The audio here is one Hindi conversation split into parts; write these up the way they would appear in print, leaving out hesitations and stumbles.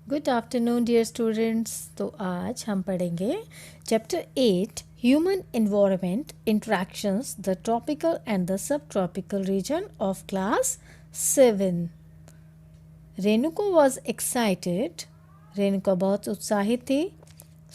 Good afternoon dear students. तो आज हम पढ़ेंगे chapter 8 human environment interactions the tropical and the subtropical region of class 7। Renuka was excited. Renuka बहुत उत्साहित थी।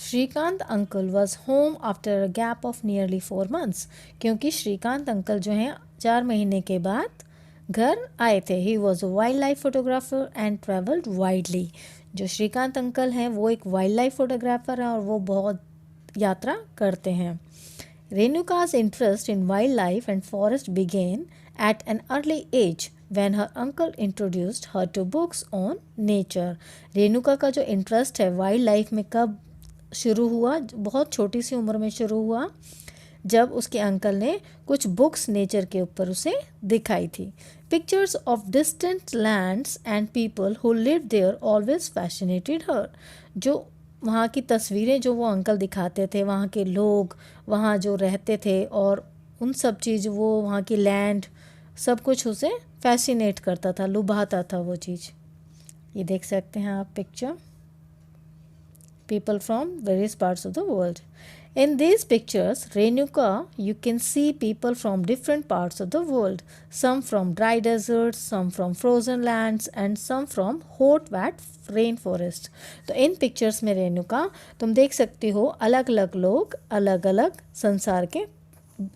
Shrikant uncle was home after a gap of nearly 4 months, क्योंकि श्रीकांत अंकल जो हैं 4 महीने के बाद घर आए थे। He was a wild life photographer and travelled widely. जो श्रीकांत अंकल हैं वो एक वाइल्ड लाइफ फोटोग्राफर हैं और वो बहुत यात्रा करते हैं। रेणुका's interest in wildlife and forest began at an early age when her uncle introduced her to books on nature। Renuka का जो इंटरेस्ट है वाइल्ड लाइफ में कब शुरू हुआ? बहुत छोटी सी उम्र में शुरू हुआ, जब उसके अंकल ने कुछ बुक्स नेचर के ऊपर उसे दिखाई थी। Pictures of distant lands and people who live there always fascinated her. जो वहाँ की तस्वीरें जो वो अंकल दिखाते थे, वहाँ के लोग वहाँ जो रहते थे और उन सब चीज़, वो वहाँ की लैंड, सब कुछ उसे फैसिनेट करता था, लुभाता था वो चीज़। ये देख सकते हैं आप picture, people from various parts of the world. In these pictures, Renuka, you can see people from different parts of the world. Some from dry deserts, some from frozen lands, and some from hot wet rainforest. तो इन पिक्चर्स में रेणुका तुम देख सकती हो अलग अलग लोग अलग अलग संसार के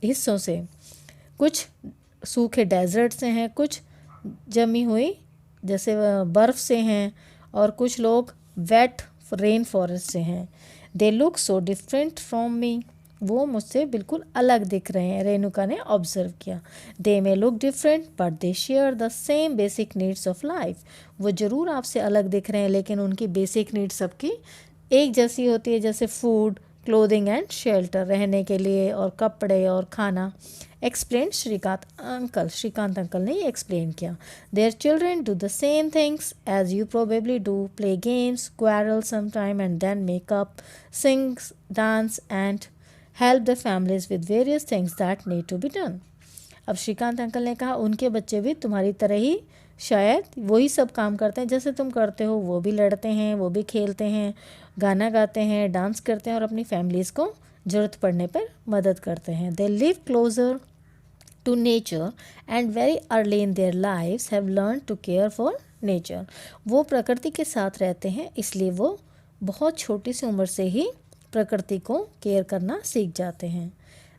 हिस्सों से। कुछ सूखे डेजर्ट से हैं, कुछ जमी हुई जैसे बर्फ़ से हैं, और कुछ लोग वेट रेन फॉरेस्ट से हैं। They look so different from me. वो मुझसे बिल्कुल अलग दिख रहे हैं, रेणुका ने ऑब्जर्व किया। They may look different but they share the same basic needs of life. वो ज़रूर आपसे अलग दिख रहे हैं, लेकिन उनकी बेसिक नीड्स सबकी एक जैसी होती है, जैसे फूड, क्लोथिंग एंड शेल्टर, रहने के लिए और कपड़े और खाना। एक्सप्लेन श्रीकांत अंकल ने ये एक्सप्लेन किया। Their children do the same things as you probably do, play games, quarrel sometime and then make up, sings, dance and help the families with various things that need to be done. अब श्रीकांत अंकल ने कहा उनके बच्चे भी तुम्हारी तरह ही शायद वही सब काम करते हैं जैसे तुम करते हो। वो भी लड़ते हैं, वो भी खेलते हैं, गाना गाते हैं, डांस करते हैं और अपनी फैमिलीज़ को ज़रूरत पड़ने पर मदद करते हैं। They live closer to nature and very early in their lives have learn to care for nature. वो प्रकृति के साथ रहते हैं, इसलिए वो बहुत छोटी सी उम्र से ही प्रकृति को केयर करना सीख जाते हैं।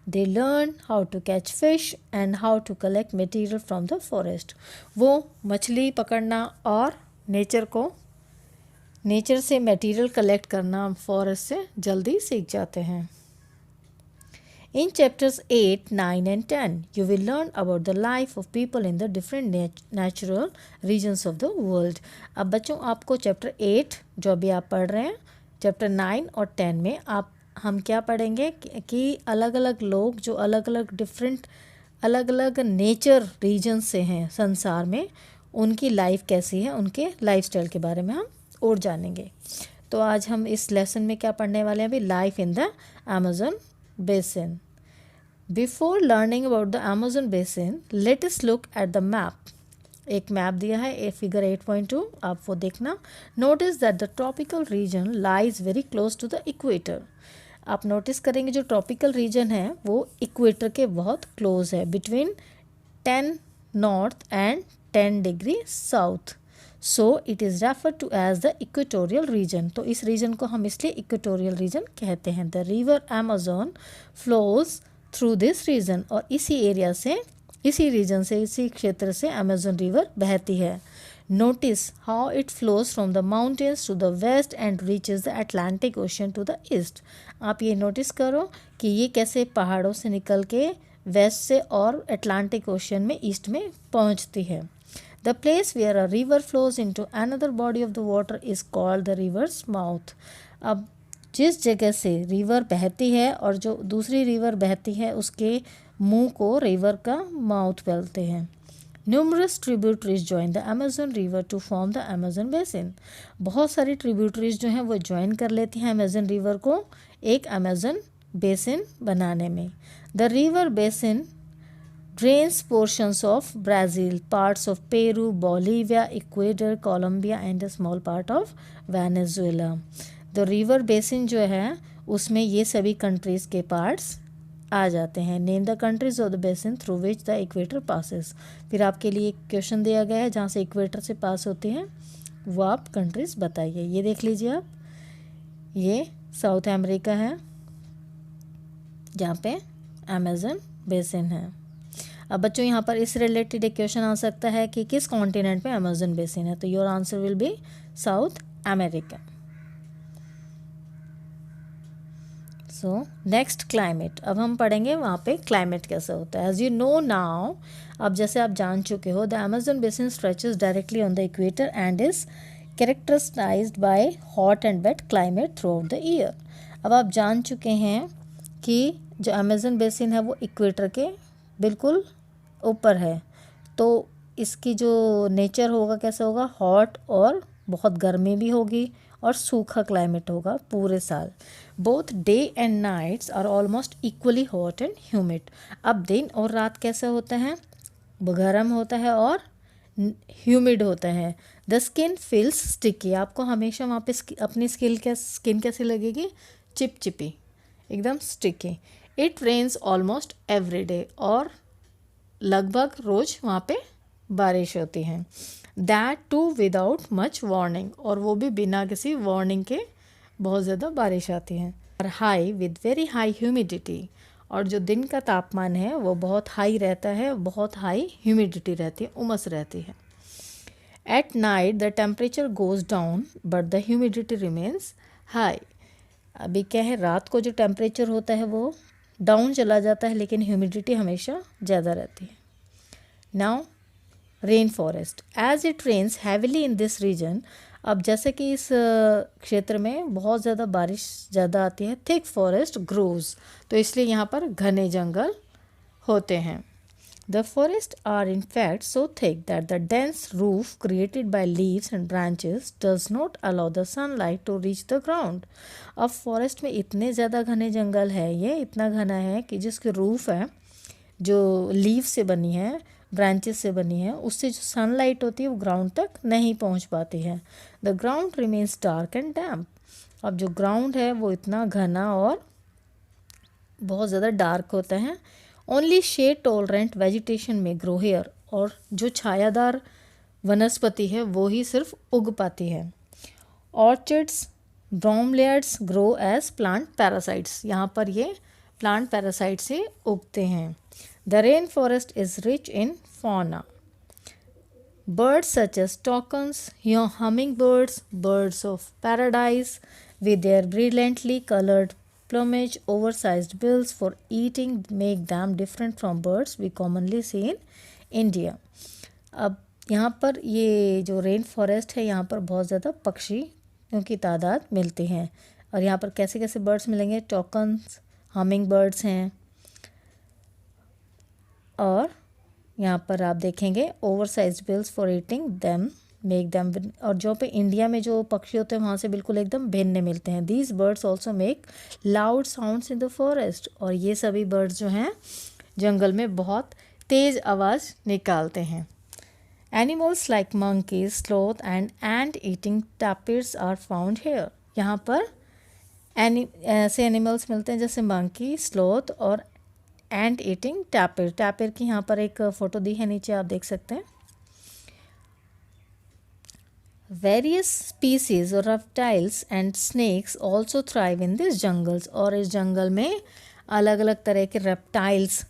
They learn how to catch fish and how to collect material from the forest। वो मछली पकड़ना और नेचर से मटेरियल कलेक्ट करना फॉरेस्ट से जल्दी सीख जाते हैं। In chapters 8, 9 and 10, you will learn about the life of people in the different natural regions of the world। अब बच्चों आपको चैप्टर 8 जो अभी आप पढ़ रहे हैं, चैप्टर 9 और 10 में हम क्या पढ़ेंगे कि अलग अलग लोग जो अलग अलग नेचर रीजन से हैं संसार में, उनकी लाइफ कैसी है, उनके लाइफस्टाइल के बारे में हम और जानेंगे। तो आज हम इस लेसन में क्या पढ़ने वाले हैं? अभी life in the Amazon basin. Before learning about the Amazon basin, let us look at the map. एक मैप दिया है, फिगर 8.2, आप वो देखना। Notice that the tropical region lies very close to the equator. आप नोटिस करेंगे जो ट्रॉपिकल रीजन है वो इक्वेटर के बहुत क्लोज है, between 10 north and 10 degree south. So it is refer to as the equatorial region. तो इस रीजन को हम इसलिए इक्वेटोरियल रीजन कहते हैं। The river Amazon flows through this region. और इसी एरिया से, इसी रीजन से, इसी क्षेत्र से अमेज़न रिवर बहती है। Notice how it flows from the mountains to the west and reaches the Atlantic Ocean to the east। आप ये नोटिस करो कि ये कैसे पहाड़ों से निकल के वेस्ट से और अटलांटिक ओशन में ईस्ट में पहुंचती है। The place where a river flows into another body of the water is called the river's mouth। अब जिस जगह से रिवर बहती है और जो दूसरी रिवर बहती है उसके मुंह को रिवर का माउथ बोलते हैं। Numerous tributaries join the Amazon River to form the Amazon Basin। बहुत सारी ट्रिब्यूटरीज जो हैं वो ज्वाइन कर लेती हैं अमेज़न रिवर को एक अमेज़न बेसिन बनाने में। The river basin drains portions of Brazil, parts of Peru, Bolivia, Ecuador, Colombia and a small part of Venezuela. The river basin जो है उसमें ये सभी कंट्रीज़ के पार्ट्स आ जाते हैं. Name the countries of the basin through which the equator passes. फिर आपके लिए एक क्वेश्चन दिया गया है जहाँ से इक्वेटर से पास होते हैं, वो आप कंट्रीज बताइए. ये देख लीजिए आप, ये साउथ अमेरिका है जहाँ पे अमेजन बेसिन है. अब बच्चों यहाँ पर इस रिलेटेड एक क्वेश्चन आ सकता है कि किस कॉन्टिनेंट में अमेजन बेसिन है, तो your answer will be south America. So next climate. अब हम पढ़ेंगे वहाँ पे क्लाइमेट कैसा होता है. एज यू नो नाउ, अब जैसे आप जान चुके हो, the Amazon basin stretches directly on the equator and is characterised by hot and wet climate throughout the year. अब आप जान चुके हैं कि जो अमेजन बेसिन है वो इक्वेटर के बिल्कुल ऊपर है, तो इसकी जो नेचर होगा कैसा होगा, हॉट और बहुत गर्मी भी होगी और सूखा क्लाइमेट होगा पूरे साल. Both day and nights are almost equally hot and humid. अब दिन और रात कैसा होता है, गर्म होता है और ह्यूमिड होता है. The skin feels sticky. आपको हमेशा वहाँ पे अपनी स्किन कैसी लगेगी, चिपचिपी, एकदम sticky. It rains almost every day. और लगभग रोज़ वहाँ पे बारिश होती है. That too without much warning. और वो भी बिना किसी वार्निंग के बहुत ज़्यादा बारिश आती है. और high with very high humidity. और जो दिन का तापमान है वो बहुत हाई रहता है, बहुत हाई ह्यूमिडिटी रहती है, उमस रहती है. At night the temperature goes down but the humidity remains high. अभी क्या है, रात को जो टेम्परेचर होता है वो डाउन चला जाता है, लेकिन ह्यूमिडिटी हमेशा ज़्यादा रहती है. Now rain forest. As it rains heavily in this region. अब जैसे कि इस क्षेत्र में बहुत ज़्यादा बारिश ज़्यादा आती है, थिक फॉरेस्ट ग्रोज. तो इसलिए यहाँ पर घने जंगल होते हैं. The forest are in fact so thick that the dense roof created by leaves and branches does not allow the sunlight to reach the ground. अब फॉरेस्ट में इतने ज़्यादा घने जंगल है, ये इतना घना है कि जिसकी रूफ है जो लीव से बनी है, ब्रांचेस से बनी है, उससे जो सनलाइट होती है वो ग्राउंड तक नहीं पहुंच पाती है. The ground remains dark and damp. अब जो ग्राउंड है वो इतना घना और बहुत ज़्यादा डार्क होता है. ओनली शेड टॉलरेंट वेजिटेशन में ग्रो हेयर. और जो छायादार वनस्पति है वो ही सिर्फ उग पाती है. Orchids, bromeliads grow as plant parasites. यहाँ पर ये प्लांट पैरासाइट से उगते हैं. The rainforest is rich in fauna. Birds such as toucans, hummingbirds, birds of paradise, with their brilliantly colored plumage, oversized bills for eating, make them different from birds we commonly see in India. अब यहाँ पर ये जो रेन फॉरेस्ट है, यहाँ पर बहुत ज़्यादा पक्षियों की तादाद मिलती हैं. और यहाँ पर कैसे कैसे बर्ड्स मिलेंगे, टॉकन्स, हमिंग बर्ड्स हैं. और यहाँ पर आप देखेंगे oversize bills for eating them make them. और जो पे इंडिया में जो पक्षी होते हैं वहाँ से बिल्कुल एकदम भिन्न मिलते हैं. These birds also make loud sounds in the forest. और ये सभी बर्ड्स जो हैं जंगल में बहुत तेज़ आवाज़ निकालते हैं. Animals like monkeys, sloth and ant eating tapirs are found here. यहाँ पर ऐसे एनिमल्स मिलते हैं जैसे मंकी, स्लोथ और एंट ईटिंग टैपिर. टैपिर की यहाँ पर एक फ़ोटो दी है, नीचे आप देख सकते हैं. वेरियस स्पीसीज और reptiles and snacks also thrive in this jungles. और इस जंगल में अलग अलग तरह के रेप्टाइल्स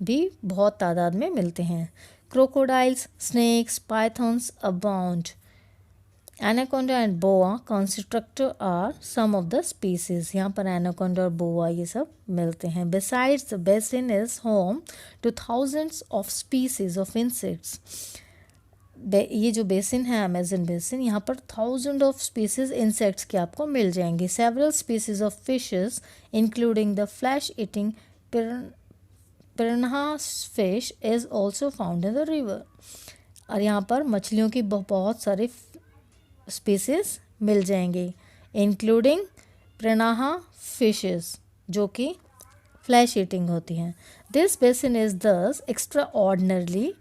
भी बहुत तादाद में मिलते हैं. Crocodiles, snakes, pythons abound. Anaconda and boa constrictor are some of the species. यहाँ पर एनाकोंडा और बोआ ये सब मिलते हैं. Besides the basin is home to thousands of species of insects. ये जो बेसिन है अमेजन बेसिन, यहाँ पर थाउजेंड ऑफ स्पीसीज इंसेक्ट्स की आपको मिल जाएंगी. Several species of fishes including the flesh eating piranha fish is also found in the river. और यहाँ पर मछलियों की बहुत सारी स्पीसीज मिल जाएंगी, इंक्लूडिंग पिरान्हा फिशेस जो कि फ्लैश ईटिंग होती हैं। दिस बेसिन इज दस extra ordinarily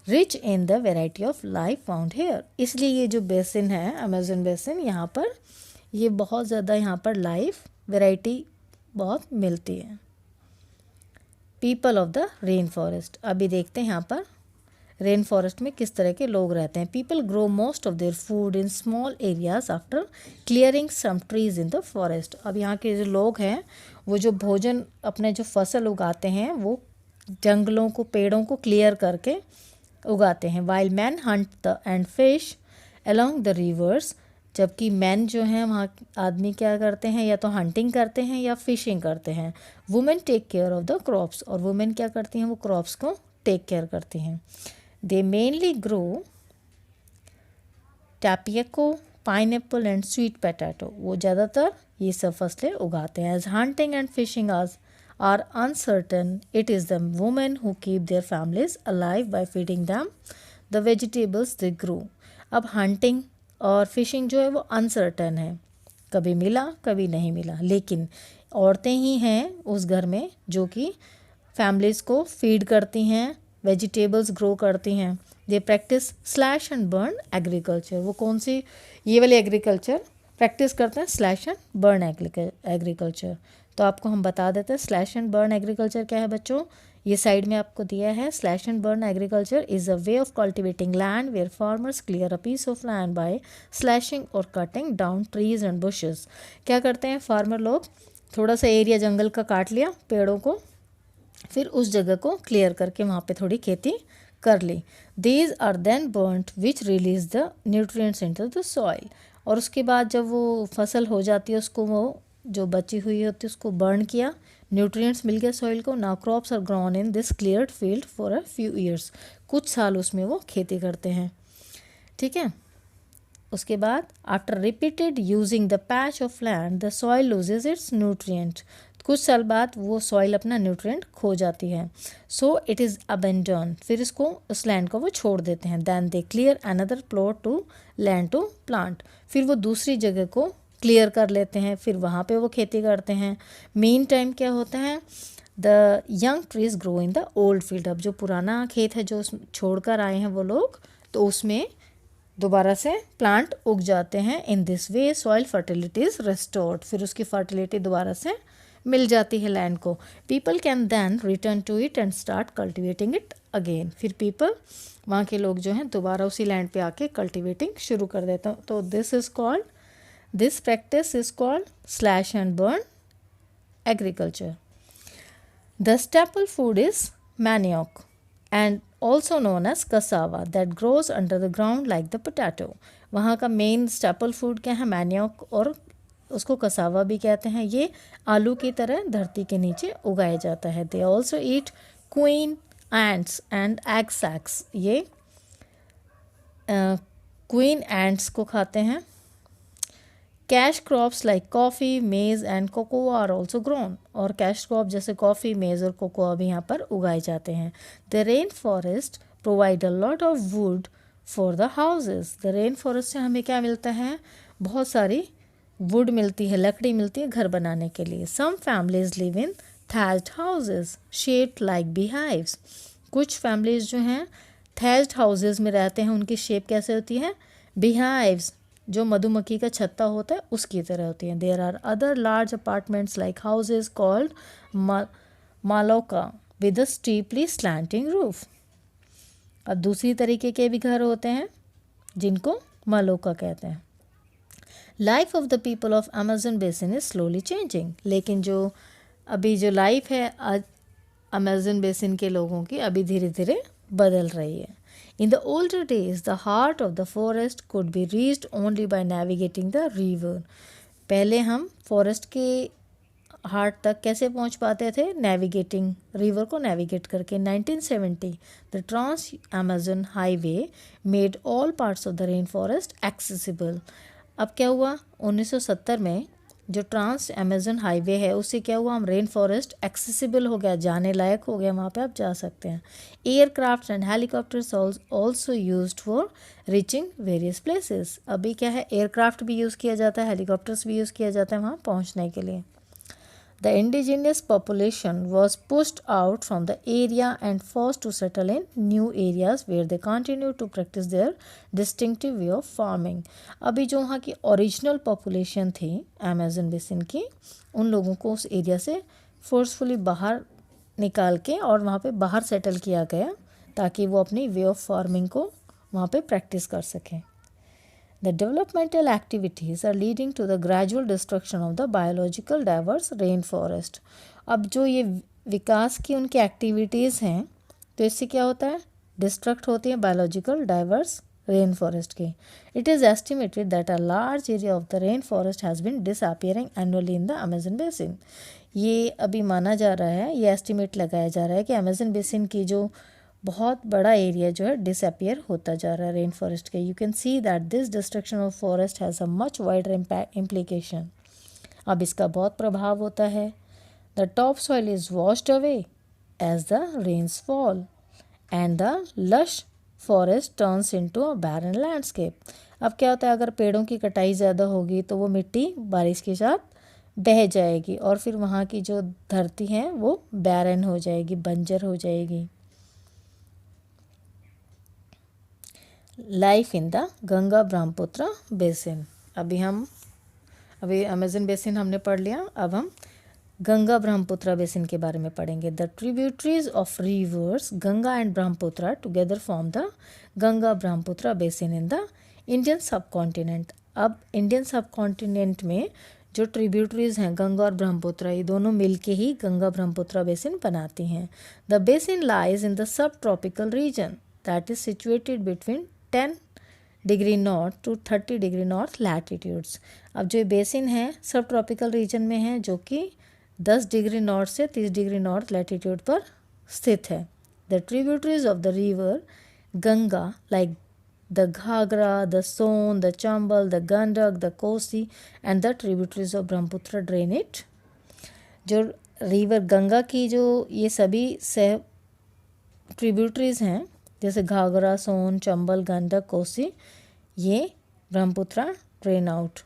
rich in the variety of life found here. इसलिए ये जो बेसिन है अमेजन बेसिन, यहाँ पर ये बहुत ज़्यादा यहाँ पर लाइफ वेराइटी बहुत मिलती है। People of the rain forest, अभी देखते हैं यहाँ पर रेन फॉरेस्ट में किस तरह के लोग रहते हैं। People grow most of their food in small areas after clearing some trees in the forest. अब यहाँ के जो लोग हैं वो जो भोजन अपने जो फसल उगाते हैं वो जंगलों को पेड़ों को क्लियर करके उगाते हैं। While man Hunt the end fish along the reverse, जबकि मैन जो हैं वहाँ आदमी क्या करते हैं, या तो हंटिंग करते हैं या फिशिंग करते हैं। Women take care of the crops, और वुमेन क्या करती हैं, वो क्रॉप्स को टेक केयर करती हैं। They mainly grow tapioca, pineapple and sweet potato, वो ज़्यादातर ये सब फसलें उगाते हैं। As hunting and fishing are uncertain, it is the women who keep their families alive by feeding them the vegetables they grow। अब हंटिंग और फिशिंग जो है वो अनसर्टन है, कभी मिला कभी नहीं मिला, लेकिन औरतें ही हैं उस घर में जो कि फैमिलीज़ को फीड करती हैं, वेजिटेबल्स ग्रो करती हैं। They practise slash and burn agriculture, वो कौन सी ये वाली एग्रीकल्चर प्रैक्टिस करते हैं, स्लैश एंड बर्न एग्रीकल्चर। तो आपको हम बता देते हैं स्लैश एंड बर्न एग्रीकल्चर क्या है बच्चों, ये साइड में आपको दिया है। Slash and burn agriculture is a way of cultivating land where farmers clear a piece of land by slashing और cutting down trees and bushes. क्या करते हैं फार्मर लोग, थोड़ा सा एरिया जंगल का काट लिया पेड़ों को, फिर उस जगह को क्लियर करके वहाँ पे थोड़ी खेती कर ली। These are then burned which release the nutrients into the soil, और उसके बाद जब वो फसल हो जाती है उसको वो जो बची हुई होती है उसको बर्न किया, न्यूट्रिएंट्स मिल गया सॉइल को। Now crops are grown in this cleared field for a few years, कुछ साल उसमें वो खेती करते हैं, ठीक है। उसके बाद after repeated using the patch of land the soil loses it's nutrient, कुछ साल बाद वो सॉइल अपना न्यूट्रिएंट खो जाती है। सो इट इज़ अबेंडन, फिर इसको उस लैंड को वो छोड़ देते हैं। Then they clear another plot to land to plant, फिर वो दूसरी जगह को क्लियर कर लेते हैं, फिर वहाँ पे वो खेती करते हैं। मीन टाइम क्या होता है, the young trees grow in the old field, अब जो पुराना खेत है जो छोड़कर आए हैं वो लोग, तो उसमें दोबारा से प्लांट उग जाते हैं। In this way soil fertility is restored, फिर उसकी फर्टिलिटी दोबारा से मिल जाती है लैंड को। People can then return to it and start cultivating it again, फिर पीपल वहाँ के लोग जो हैं दोबारा उसी लैंड पे आके कल्टिवेटिंग शुरू कर देते हैं। तो this practice is called slash and burn agriculture. The staple food is manioc and also known as cassava that grows under the ground like the potato. वहाँ का मेन स्टेपल फूड क्या है, मैनियोक, और उसको कसावा भी कहते हैं। ये आलू की तरह धरती के नीचे उगाया जाता है। They also eat queen ants and egg sacs, ये क्वीन एंट्स को खाते हैं। Cash crops like coffee, maize and cocoa are also grown, और कैश क्रॉप जैसे कॉफ़ी, मेज़ और कोकोआ भी यहाँ पर उगाए जाते हैं। The rain forest provide a lot of wood for the houses, the rain forest से हमें क्या मिलता है, बहुत सारी वुड मिलती है, लकड़ी मिलती है घर बनाने के लिए। Some families live in thatched houses shaped like beehives, कुछ फैमिलीज जो हैं थैच्ड हाउसेस में रहते हैं, उनकी शेप कैसे होती है, बीहाइव्स, जो मधुमक्खी का छत्ता होता है उसकी तरह होती हैं। There are other large apartments like houses called maloca with a steeply slanting roof, अब दूसरी तरीके के भी घर होते हैं जिनको मालोका कहते हैं। Life of the people of Amazon basin is slowly changing, लेकिन जो अभी जो लाइफ है अमेजन बेसिन के लोगों की अभी धीरे धीरे बदल रही है। In the older days, the heart of the forest could be reached only by navigating the river. पहले हम फॉरेस्ट के हार्ट तक कैसे पहुंच पाते थे, नेविगेटिंग, रिवर को नेविगेट करके। 1970 the trans Amazon highway made all parts of the rain forest accessible. अब क्या हुआ, 1970 में जो ट्रांस अमेजन हाईवे है उससे क्या हुआ, हम रेन फॉरेस्ट एक्सेसिबल हो गया, जाने लायक हो गया, वहाँ पे आप जा सकते हैं। Aircraft and helicopters also used for reaching various places, अभी क्या है, एयरक्राफ्ट भी यूज़ किया जाता है, हेलीकॉप्टर्स भी यूज़ किया जाता है वहाँ पहुँचने के लिए। The indigenous population was pushed out from the area and forced to settle in new areas where they continued to practice their distinctive way of farming. अभी जो वहाँ की ओरिजिनल पॉपुलेशन थी अमेज़न बेसिन की, उन लोगों को उस एरिया से फोर्सफुली बाहर निकाल के और वहाँ पे बाहर सेटल किया गया ताकि वो अपनी वे ऑफ फार्मिंग को वहाँ पे प्रैक्टिस कर सकें. The developmental activities are leading to the gradual destruction of the biological diverse rainforest. अब जो ये विकास की उनकी एक्टिविटीज़ हैं तो इससे क्या होता है, डिस्ट्रक्ट होती हैं बायोलॉजिकल डाइवर्स रेन फॉरेस्ट की. It is estimated that a large area of the rain forest has been disappearing annually in the Amazon basin. ये अभी माना जा रहा है, ये एस्टिमेट लगाया जा रहा है कि अमेजन बेसिन की जो बहुत बड़ा एरिया जो है डिसअपियर होता जा रहा है रेन फॉरेस्ट के. You can see that this destruction of forest has a much wider implication. अब इसका बहुत प्रभाव होता है. The top soil is washed away as the rains fall and the lush forest turns into a barren landscape. अब क्या होता है, अगर पेड़ों की कटाई ज़्यादा होगी तो वो मिट्टी बारिश के साथ बह जाएगी और फिर वहाँ की जो धरती है वो बैरन हो जाएगी, बंजर हो जाएगी. Life in the Ganga Brahmaputra basin. अभी अमेजन बेसिन हमने पढ़ लिया, अब हम गंगा ब्रह्मपुत्र बेसिन के बारे में पढ़ेंगे. The tributaries of reverse Ganga and Brahmaputra together form the Ganga Brahmaputra basin in the Indian सब कॉन्टिनेंट. अब इंडियन सब कॉन्टिनेंट में जो ट्रिब्यूटरीज हैं गंगा और ब्रह्मपुत्र, ये दोनों मिलके ही गंगा ब्रह्मपुत्र बेसिन बनाती हैं. The basin lies in the subtropical region that is situated between 10 degree north to 30 degree north latitudes. अब जो बेसिन है सब ट्रॉपिकल रीजन में है जो कि 10 डिग्री नॉर्थ से 30 डिग्री नॉर्थ लैटिट्यूड पर स्थित है. The tributaries of the river Ganga like the Ghaghara, the Son, the Chambal, the Gandak, the Kosi and the tributaries of Brahmaputra drain it. जो रिवर गंगा की जो ये सभी ट्रिब्यूटरीज हैं जैसे घाघरा, सोन, चंबल, गंडक, कोसी, ये Brahmaputra drain out.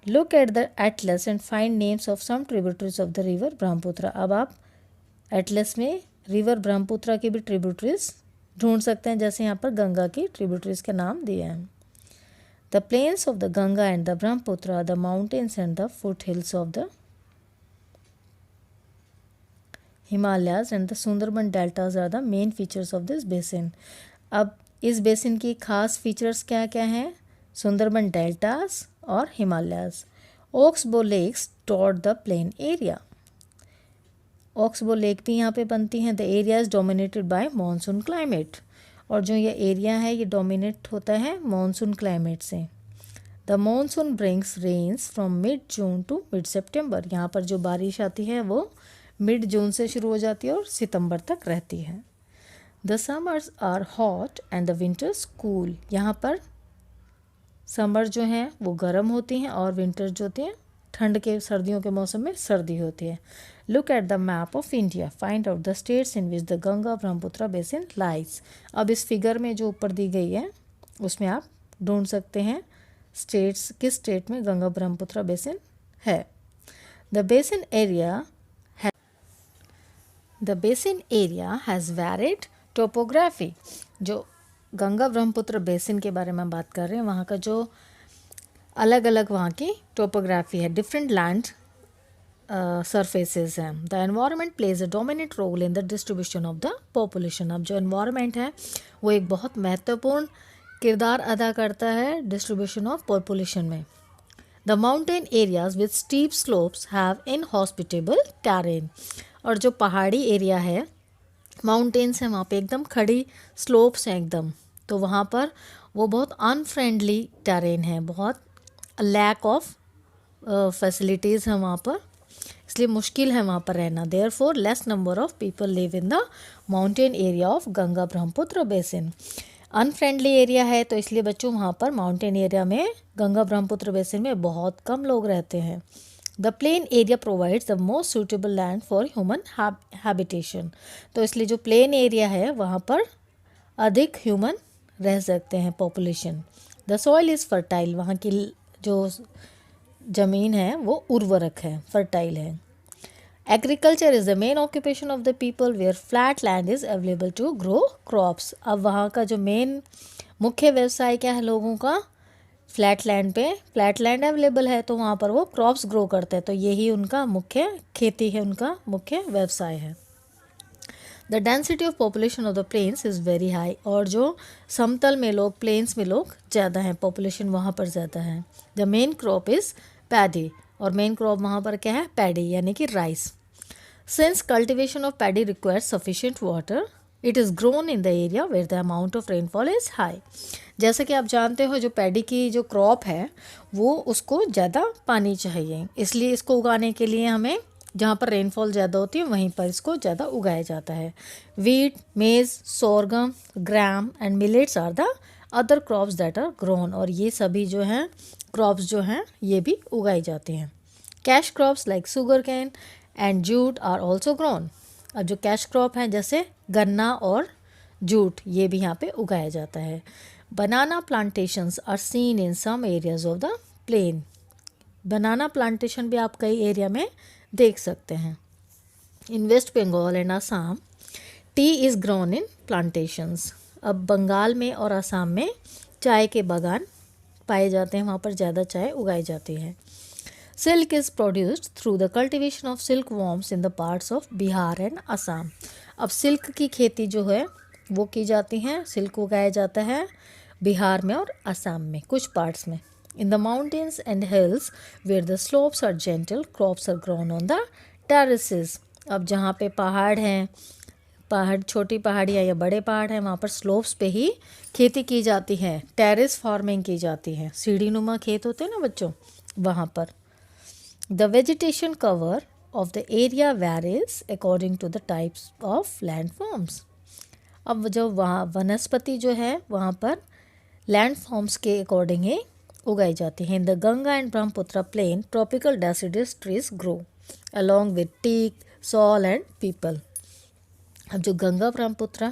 Look at the atlas and find names of some tributaries of the river Brahmaputra. अब आप एटलस में रिवर ब्रह्मपुत्र की भी ट्रिब्यूटरीज ढूंढ सकते हैं, जैसे यहाँ पर गंगा की ट्रिब्यूटरीज के नाम दिए हैं. The plains of the Ganga and the Brahmaputra, the mountains and the foothills of the Himalayas and the Sundarban deltas are the main features of this basin. अब इस बेसिन की खास फीचर्स क्या क्या हैं? सुंदरबन डेल्टास और Himalayas. Oxbow lakes dot the plain area. Oxbow lake भी यहाँ पे बनती हैं. The area is dominated by monsoon climate. और जो ये एरिया है ये डोमिनेट होता है मानसून क्लाइमेट से. The monsoon brings rains from mid June to mid September. यहाँ पर जो बारिश आती है वो मिड जून से शुरू हो जाती है और सितंबर तक रहती है. The summers are hot and the winters cool. यहाँ पर समर जो हैं वो गर्म होती हैं और विंटर जो होती हैं ठंड के सर्दियों के मौसम में सर्दी होती है. Look at the map of India, find out the states in which the Ganga Brahmaputra basin lies. अब इस फिगर में जो ऊपर दी गई है उसमें आप ढूंढ सकते हैं स्टेट्स, किस स्टेट में गंगा ब्रह्मपुत्र बेसिन है. The basin area has varied topography. जो गंगा ब्रह्मपुत्र बेसिन के बारे में बात कर रहे हैं वहाँ का जो अलग अलग वहाँ की टोपोग्राफी है, डिफरेंट लैंड सरफेसेस हैं. The environment plays a dominant role in the distribution of the population. अब जो एनवायरनमेंट है वो एक बहुत महत्वपूर्ण किरदार अदा करता है डिस्ट्रीब्यूशन ऑफ पॉपुलेशन में. The mountain areas with steep slopes have inhospitable terrain. और जो पहाड़ी एरिया है, माउंटेन्स हैं वहाँ पे एकदम खड़ी स्लोप्स हैं एकदम, तो वहाँ पर वो बहुत अनफ्रेंडली टेरेन है, बहुत लैक ऑफ फैसिलिटीज़ हैं वहाँ पर, इसलिए मुश्किल है वहाँ पर रहना. Therefore less number of people live in the mountain area of Ganga Brahmaputra basin. Unfriendly area है तो इसलिए बच्चों वहाँ पर माउंटेन एरिया में गंगा ब्रह्मपुत्र बेसिन में बहुत कम लोग रहते हैं. The plain area provides the most suitable land for human habitation. तो इसलिए जो प्लेन एरिया है वहाँ पर अधिक ह्यूमन रह सकते हैं population. The soil is fertile. वहाँ की जो ज़मीन है वो उर्वरक है, फर्टाइल है. Agriculture is the main occupation of the people where flat land is available to grow crops. अब वहाँ का जो मेन मुख्य व्यवसाय क्या है लोगों का, फ्लैट लैंड पे फ्लैट लैंड अवेलेबल है तो वहाँ पर वो क्रॉप्स ग्रो करते हैं, तो यही उनका मुख्य खेती है, उनका मुख्य व्यवसाय है। The density of population of the plains is very high, और जो समतल में लोग, प्लेन्स में लोग ज़्यादा हैं, पॉपुलेशन वहाँ पर ज़्यादा है। The main crop is paddy, और मेन क्रॉप वहाँ पर क्या है, पैडी यानी कि rice. Since cultivation of paddy requires sufficient water, it is grown in the area where the amount of rainfall is high. जैसे कि आप जानते हो जो पैडी की जो क्रॉप है वो उसको ज़्यादा पानी चाहिए, इसलिए इसको उगाने के लिए हमें जहाँ पर रेनफॉल ज़्यादा होती है वहीं पर इसको ज़्यादा उगाया जाता है। Wheat, maize, sorghum, gram and millets are the other crops that are grown, और ये सभी जो हैं क्रॉप्स जो हैं ये भी उगाई जाती हैं। Cash crops like sugarcane and jute are also grown. अब जो कैश क्रॉप हैं जैसे गन्ना और जूट, ये भी यहाँ पे उगाया जाता है। Banana plantations are seen in some areas of the plain. Banana plantation भी आप कई एरिया में देख सकते हैं। In West Bengal and Assam tea is grown in plantations. अब बंगाल में और आसाम में चाय के बागान पाए जाते हैं, वहाँ पर ज़्यादा चाय उगाई जाती है। Silk is produced through the cultivation of silk worms in the parts of Bihar and Assam. अब सिल्क की खेती जो है वो की जाती है, सिल्क उगाया जाता है बिहार में और असम में कुछ पार्ट्स में। In the mountains and hills where the slopes are gentle, crops are grown on the terraces. अब जहाँ पे पहाड़ हैं, पहाड़, छोटी पहाड़ियाँ या बड़े पहाड़ हैं, वहाँ पर स्लोप्स पे ही खेती की जाती है, टेरेस फार्मिंग की जाती है। सीढ़ी नुमा खेत होते हैं ना बच्चों, वहाँ पर। The vegetation cover of the area varies according to the types of land forms. अब जो वहाँ वनस्पति जो है वहाँ पर लैंड फॉर्म्स के अकॉर्डिंग ही उगाई जाती हैं। In the Ganga and Brahmaputra plain tropical deciduous trees grow along with teak, sal and peepal. अब जो Ganga Brahmaputra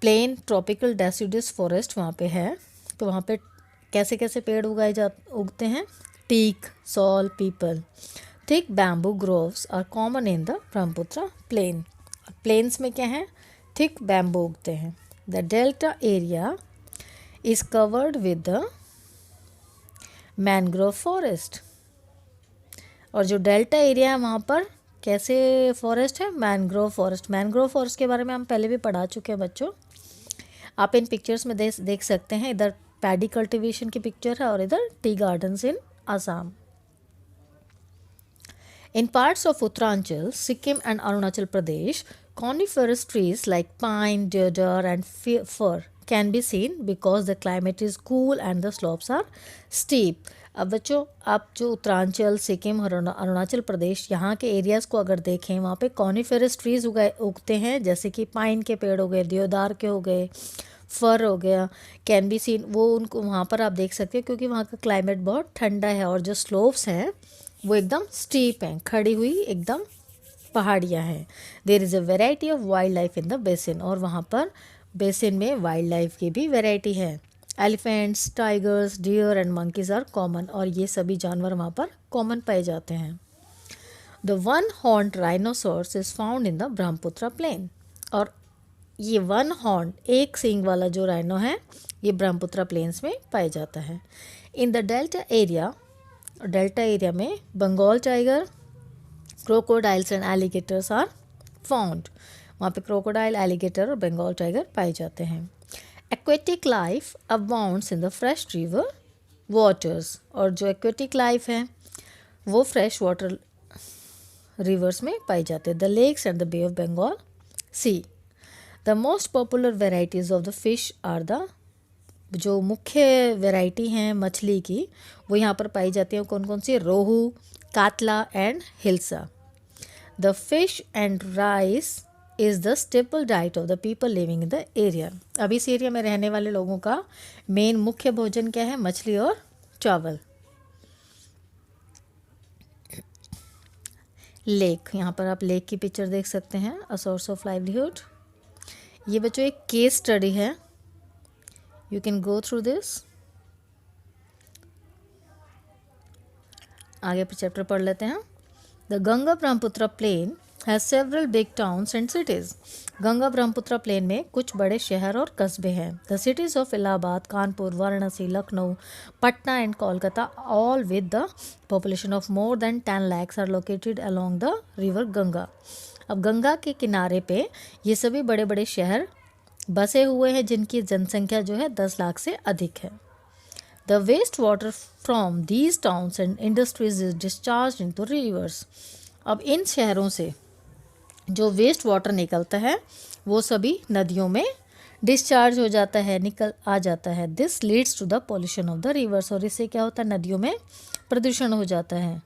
plain tropical deciduous forest वहाँ पे है, तो वहाँ पे कैसे कैसे पेड़ उगते हैं, teak, sal, peepal. Thick bamboo groves are common in the Brahmaputra plain. Plains में क्या है, थिक बैम्बू उगते हैं। The delta area is covered with the mangrove forest, और जो डेल्टा एरिया है वहाँ पर कैसे फॉरेस्ट है, मैनग्रोव फॉरेस्ट। मैनग्रोव फॉरेस्ट के बारे में हम पहले भी पढ़ा चुके हैं बच्चों, आप इन पिक्चर्स में देख सकते हैं। इधर पैडी कल्टीवेशन की पिक्चर है और इधर tea gardens in Assam. In parts of Uttaranchal, Sikkim and Arunachal Pradesh, coniferous trees like pine, deodar and fir can be seen because the climate is cool and the slopes are steep. अब बच्चों आप जो उत्तरांचल, सिक्किम, अरुणाचल प्रदेश यहाँ के एरियाज़ को अगर देखें, वहाँ पे कॉनिफेरस ट्रीज़ उगते हैं, जैसे कि पाइन के पेड़ हो गए, देवदार के हो गए, फर हो गया, कैन बी सीन, वो उनको वहाँ पर आप देख सकते हैं क्योंकि वहाँ का क्लाइमेट बहुत ठंडा है और जो स्लोप्स हैं वो एकदम स्टीप हैं, खड़ी हुई एकदम पहाड़ियाँ हैं। There is a variety of wildlife in the basin, और वहाँ पर बेसिन में वाइल्ड लाइफ की भी वेराइटी है। Elephants, tigers, deer and monkeys are common, और ये सभी जानवर वहाँ पर कॉमन पाए जाते हैं। The one horned rhinoceros is found in the Brahmaputra plain, और ये वन हॉर्न, एक सींग वाला जो राइनो है ये ब्रह्मपुत्र प्लेन्स में पाया जाता है। इन द डेल्टा एरिया में Bengal tiger, crocodiles and alligators are found. वहाँ पे क्रोकोडाइल, एलिगेटर और बंगाल टाइगर पाए जाते हैं। Aquatic life abounds in the fresh river waters, और जो एक्वेटिक लाइफ है वो फ्रेश वाटर रिवर्स में पाई जाते हैं। The lakes and the bay of Bengal sea. The most popular varieties of the fish are the, जो मुख्य वैरायटी हैं मछली की वो यहाँ पर पाई जाती हैं, कौन कौन सी, rohu, catla and hilsa. The fish and rice is the staple diet of the people living in the area. अब इस एरिया में रहने वाले लोगों का मेन मुख्य भोजन क्या है, मछली और चावल। लेक, यहाँ पर आप लेक की पिक्चर देख सकते हैं, अ सोर्स ऑफ लाइवलीहुड। ये बच्चों एक केस स्टडी है, you can go through this. आगे पे चैप्टर पढ़ लेते हैं। The Ganga Brahmaputra plain has several big towns and cities. Ganga Brahmaputra plain में कुछ बड़े शहर और कस्बे हैं. The cities of Allahabad, Kanpur, Varanasi, Lucknow, Patna and Kolkata, all with the population of more than 10 lakhs are located along the river Ganga. अब गंगा के किनारे पे ये सभी बड़े बड़े शहर बसे हुए हैं जिनकी जनसंख्या जो है 10 लाख से अधिक है. The wastewater from these towns and industries is discharged into rivers. अब इन शहरों से जो वेस्ट वाटर निकलता है वो सभी नदियों में डिस्चार्ज हो जाता है, निकल आ जाता है. This leads to the pollution of the rivers. और इससे क्या होता है, नदियों में प्रदूषण हो जाता है.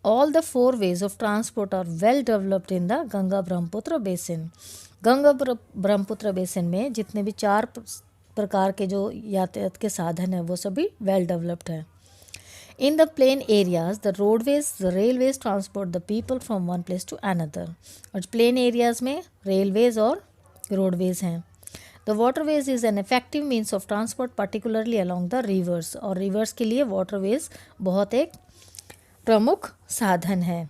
All the four ways of transport are well developed in the Ganga Brahmaputra basin. Ganga Brahmaputra basin में जितने भी 4 प्रकार के जो यातायात के साधन हैं वो सभी वेल डेवलप्ड हैं. In the plain areas the roadways the railways transport the people from one place to another. और प्लेन एरियाज में रेलवेज और रोडवेज हैं. The waterways is an effective means of transport particularly along the rivers. और रिवर्स के लिए वाटरवेज बहुत एक प्रमुख साधन है.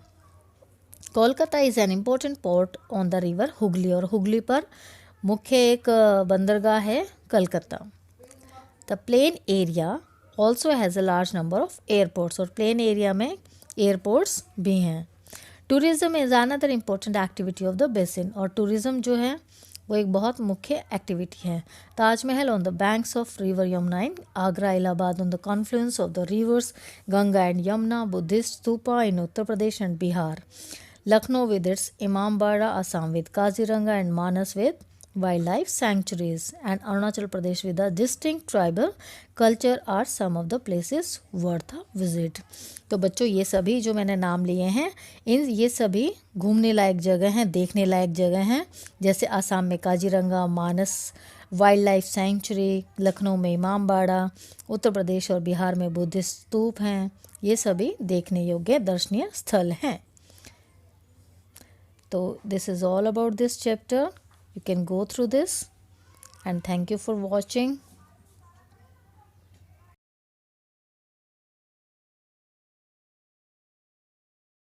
Kolkata is an important port on the river Hooghly. और हुगली पर मुख्य एक बंदरगाह है Calcutta. The plain area also has a large number of airports. और प्लेन एरिया में एयरपोर्ट्स भी हैं. Tourism is another important activity of the basin. और टूरिज़्म जो है वो एक बहुत मुख्य एक्टिविटी है. Taj Mahal on the banks of river Yamuna in Agra. Allahabad on the Confluence of the reverse Ganga and Yamuna. Buddhist stupa in Uttar Pradesh and Bihar. Lucknow with its Imambara, Assam with Kaziranga and Manas with wildlife sanctuaries, and Arunachal Pradesh with a distinct tribal culture are some of the places worth a visit. तो बच्चों ये सभी जो मैंने नाम लिए हैं ये सभी घूमने लायक जगह हैं, देखने लायक जगह हैं. जैसे आसाम में काजीरंगा, मानस वाइल्ड लाइफ सेंचुरी, लखनऊ में इमामबाड़ा, उत्तर प्रदेश और बिहार में बुद्धिस्ट स्तूप हैं. ये सभी देखने योग्य दर्शनीय स्थल हैं. So this is all about this chapter. You can go through this, and thank you for watching.